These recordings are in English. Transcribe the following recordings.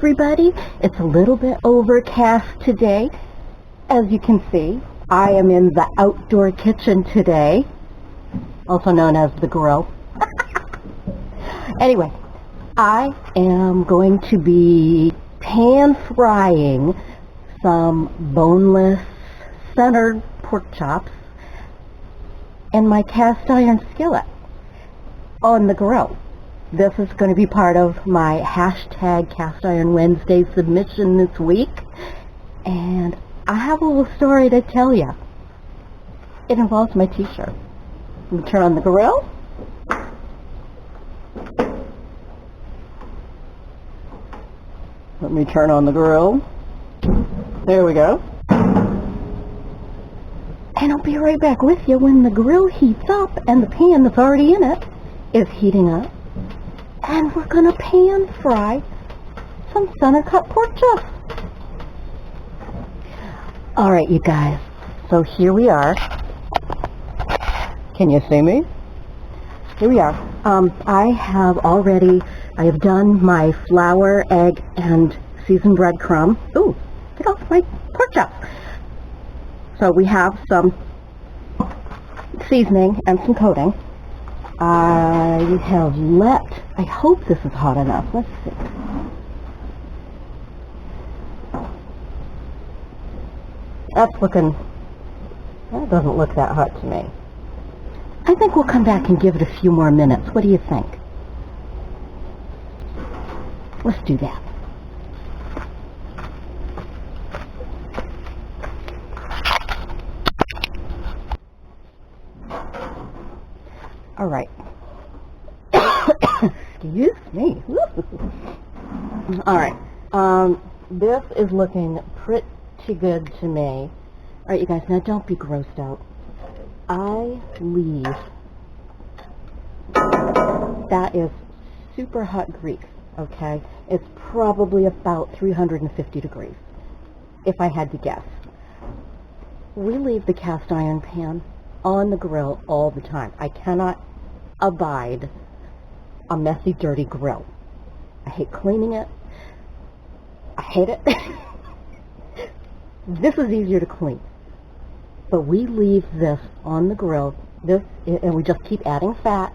everybody. It's a little bit overcast today. As you can see, I am in the outdoor kitchen today, also known as the grill. Anyway, I am going to be pan frying some boneless centered pork chops in my cast iron skillet on the grill. This is going to be part of my hashtag Castironwednesday submission this week, and I have a little story to tell you. It involves my t-shirt. Let me turn on the grill. Let me turn on the grill. There we go. And I'll be right back with you when the grill heats up and the pan that's already in it is heating up. And we're going to pan fry some center cut pork chops. Alright, you guys. So here we are. Can you see me? Here we are. I have done my flour, egg, and seasoned breadcrumb. Ooh, get off my pork chops. So we have some seasoning and some coating. I hope this is hot enough. Let's see. That doesn't look that hot to me. I think we'll come back and give it a few more minutes. What do you think? Let's do that. All right. Excuse me. All right. This is looking pretty good to me. All right, you guys, now don't be grossed out. I leave. That is super hot grease, okay? It's probably about 350 degrees, if I had to guess. We leave the cast iron pan on the grill all the time. I cannot abide a messy, dirty grill. I hate cleaning it. I hate it. This is easier to clean. But we leave this on the grill, and we just keep adding fat.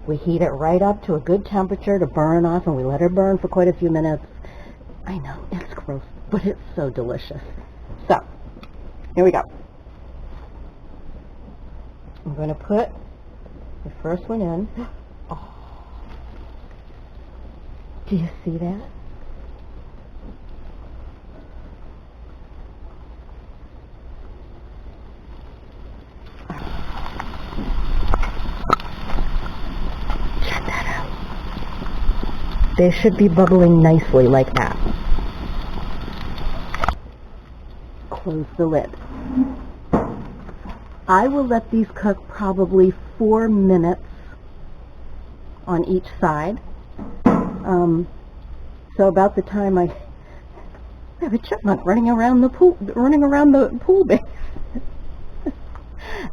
We heat it right up to a good temperature to burn off, and we let it burn for quite a few minutes. I know, it's gross, but it's so delicious. So, here we go. I'm going to put the first one in. Oh. Do you see that? Check that out. They should be bubbling nicely like that. Close the lid. I will let these cook probably 4 minutes on each side. So about the time I have a chipmunk running around the pool base.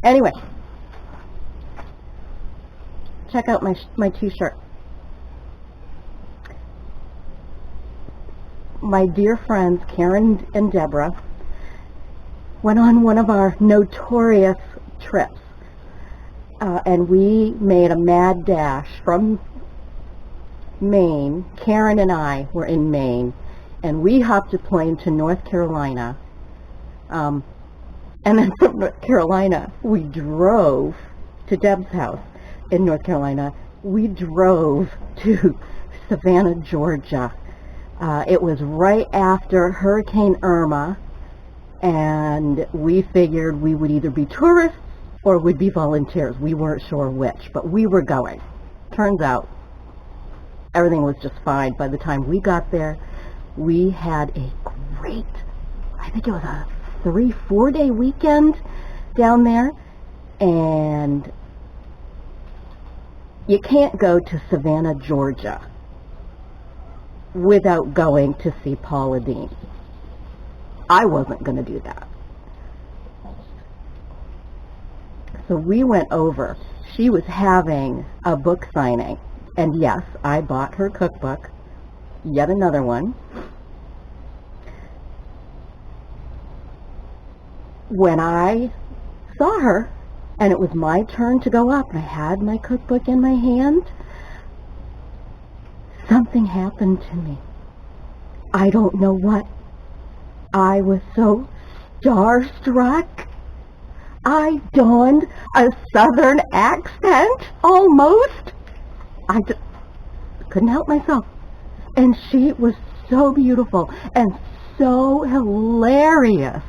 Anyway, check out my t-shirt. My dear friends Karen and Deborah went on one of our notorious trips, and we made a mad dash from Maine. Karen and I were in Maine, and we hopped a plane to North Carolina, and then from North Carolina we drove to Deb's house in North Carolina. We drove to Savannah, Georgia. It was right after Hurricane Irma, and we figured we would either be tourists or would be volunteers. We weren't sure which, but we were going. Turns out everything was just fine. By the time we got there, we had a great, I think it was a 3-4 day weekend down there, and you can't go to Savannah, Georgia without going to see Paula Deen. I wasn't going to do that. So we went over. She was having a book signing, and yes, I bought her cookbook, yet another one. when I saw her, and it was my turn to go up, and I had my cookbook in my hand, something happened to me. I don't know what. I was so starstruck. I donned a southern accent, almost. I couldn't help myself. And she was so beautiful and so hilarious.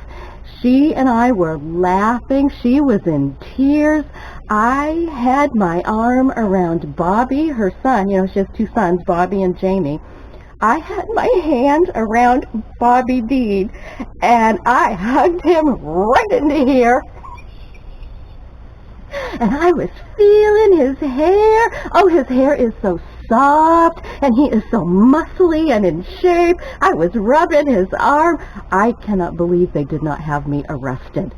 She and I were laughing. She was in tears. I had my arm around Bobby, her son. You know, she has two sons, Bobby and Jamie. I had my hand around Bobby Deen, and I hugged him right into here. And I was feeling his hair. Oh, his hair is so soft, and he is so muscly and in shape. I was rubbing his arm. I cannot believe they did not have me arrested.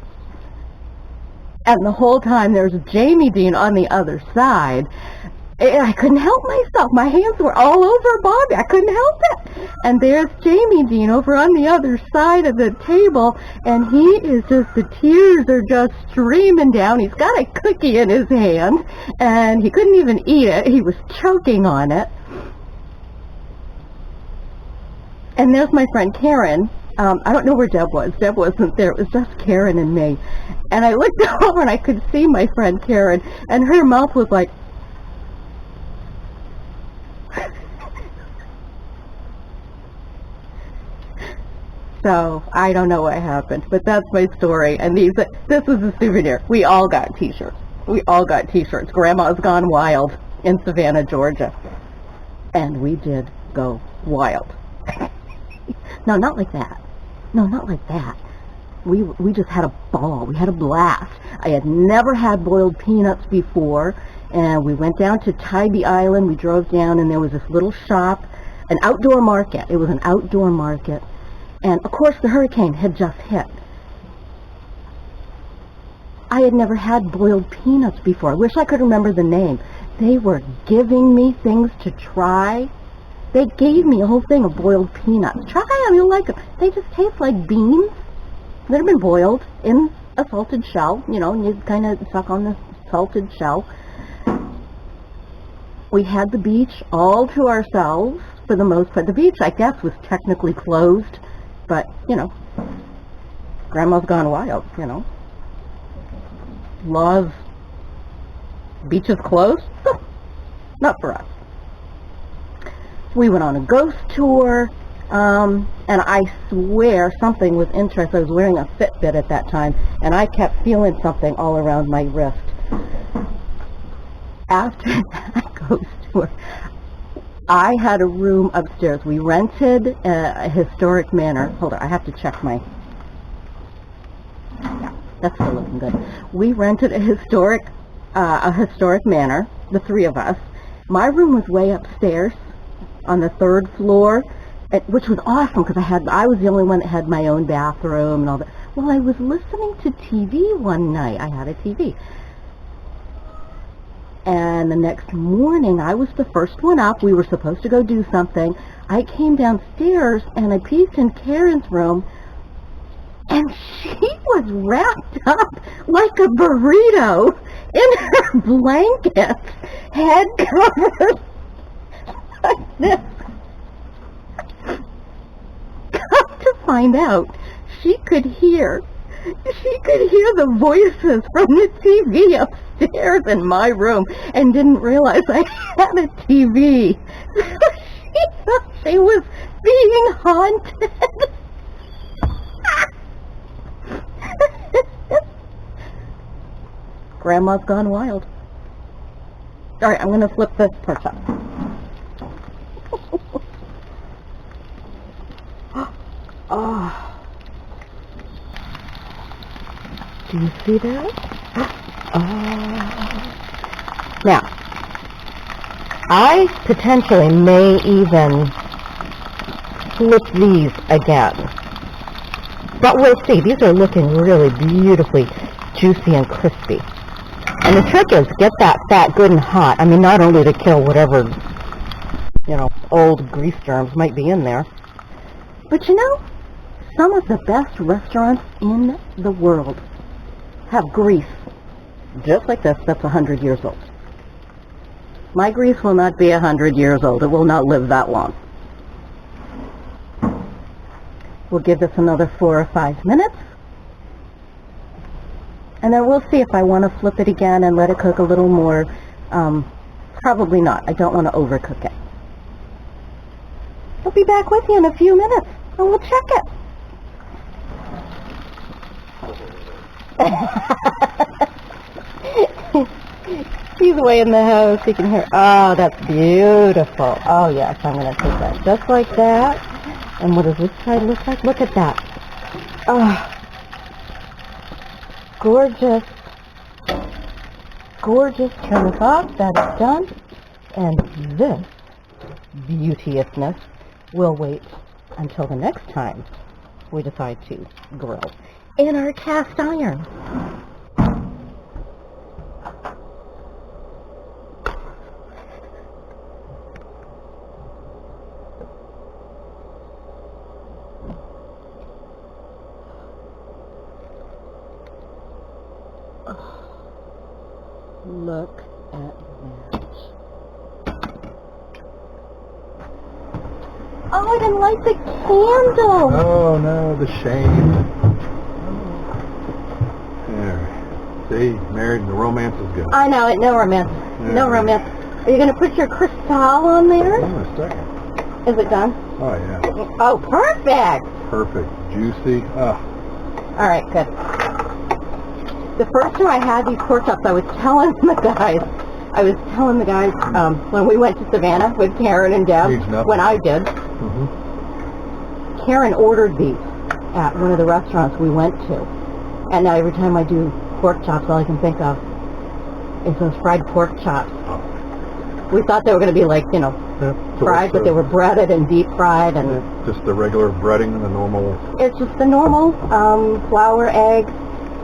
And the whole time there's Jamie Deen on the other side. I couldn't help myself. My hands were all over Bobby. I couldn't help it. And there's Jamie Deen over on the other side of the table, and he is just, the tears are just streaming down. He's got a cookie in his hand, and he couldn't even eat it. He was choking on it. And there's my friend Karen. I don't know where Deb was. Deb wasn't there. It was just Karen and me. And I looked over, and I could see my friend Karen, and her mouth was like, so I don't know what happened, but that's my story. And this is a souvenir. We all got t-shirts. We all got t-shirts. Grandma's Gone Wild in Savannah, Georgia. And we did go wild. No, not like that. No, not like that. We just had a ball. We had a blast. I had never had boiled peanuts before, and we went down to Tybee Island. We drove down, and there was this little shop, an outdoor market. It was an outdoor market. And, of course, the hurricane had just hit. I had never had boiled peanuts before. I wish I could remember the name. They were giving me things to try. They gave me a whole thing of boiled peanuts. Try them, you'll like them. They just taste like beans that have been boiled in a salted shell, you know, and you kind of suck on the salted shell. We had the beach all to ourselves for the most part. The beach, I guess, was technically closed. But, you know, Grandma's Gone Wild, you know. Laws, beaches closed? Not for us. We went on a ghost tour, and I swear something was interesting. I was wearing a Fitbit at that time, and I kept feeling something all around my wrist. After that ghost tour, I had a room upstairs. We rented a historic manor. Hold on, I have to check my... Yeah, that's still looking good. We rented a historic manor, the three of us. My room was way upstairs on the third floor, which was awesome because I was the only one that had my own bathroom and all that. Well, I was listening to TV one night. I had a TV. And the next morning, I was the first one up. We were supposed to go do something. I came downstairs, and I peeked in Karen's room, and she was wrapped up like a burrito in her blankets, head covered like this. Come to find out, she could hear the voices from the TV upstairs in my room and didn't realize I had a TV. She thought she was being haunted. Grandma's Gone Wild. All right, I'm going to flip this torch up. Oh. Do you see that? Oh. Now, I potentially may even flip these again. But we'll see. These are looking really beautifully juicy and crispy. And the trick is get that fat good and hot. I mean, not only to kill whatever, you know, old grease germs might be in there, but you know, Some of the best restaurants in the world have grease just like this that's 100 years old. My grease will not be 100 years old. It will not live that long. We'll give this another 4 or 5 minutes. And then we'll see if I want to flip it again and let it cook a little more. Probably not. I don't want to overcook it. I'll be back with you in a few minutes and we'll check it. He's away in the house. You can hear. Oh, that's beautiful. Oh, yes. I'm going to take that just like that. And what does this side look like? Look at that. Oh, gorgeous. Gorgeous. Turn this off. That is done. And this beauteousness will wait until the next time we decide to grill in our cast iron. Look at that. Oh, I didn't like the candle. Oh no, the shame. There. See, married and the romance is good. I know it. No romance. Yeah. No romance. Are you going to put your crystal on there? Oh, a second. Is it done? Oh yeah. Oh, perfect. Perfect. Juicy. Oh. All right, good. The first time I had these pork chops, I was telling the guys, when we went to Savannah with Karen and Deb, when I did, Karen ordered these at one of the restaurants we went to. And now every time I do pork chops, all I can think of is those fried pork chops. We thought they were going to be like, you know, fried, but they were breaded and deep fried. And just the regular breading, the normal? It's just the normal flour, egg.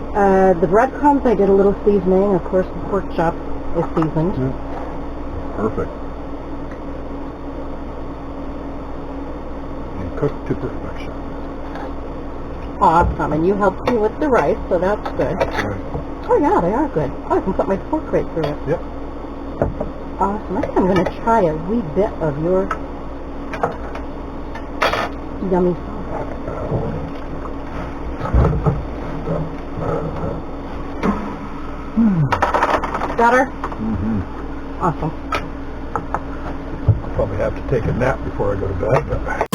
The breadcrumbs, I did a little seasoning. Of course, the pork chop is seasoned. Yeah. Perfect. And cooked to perfection. Awesome. And you helped me with the rice, so that's good. Right. Oh, yeah, they are good. Oh, I can put my fork right through it. Yep. Awesome. I think I'm going to try a wee bit of your yummy sauce. Better? Mm-hmm. Awesome. Probably have to take a nap before I go to bed, but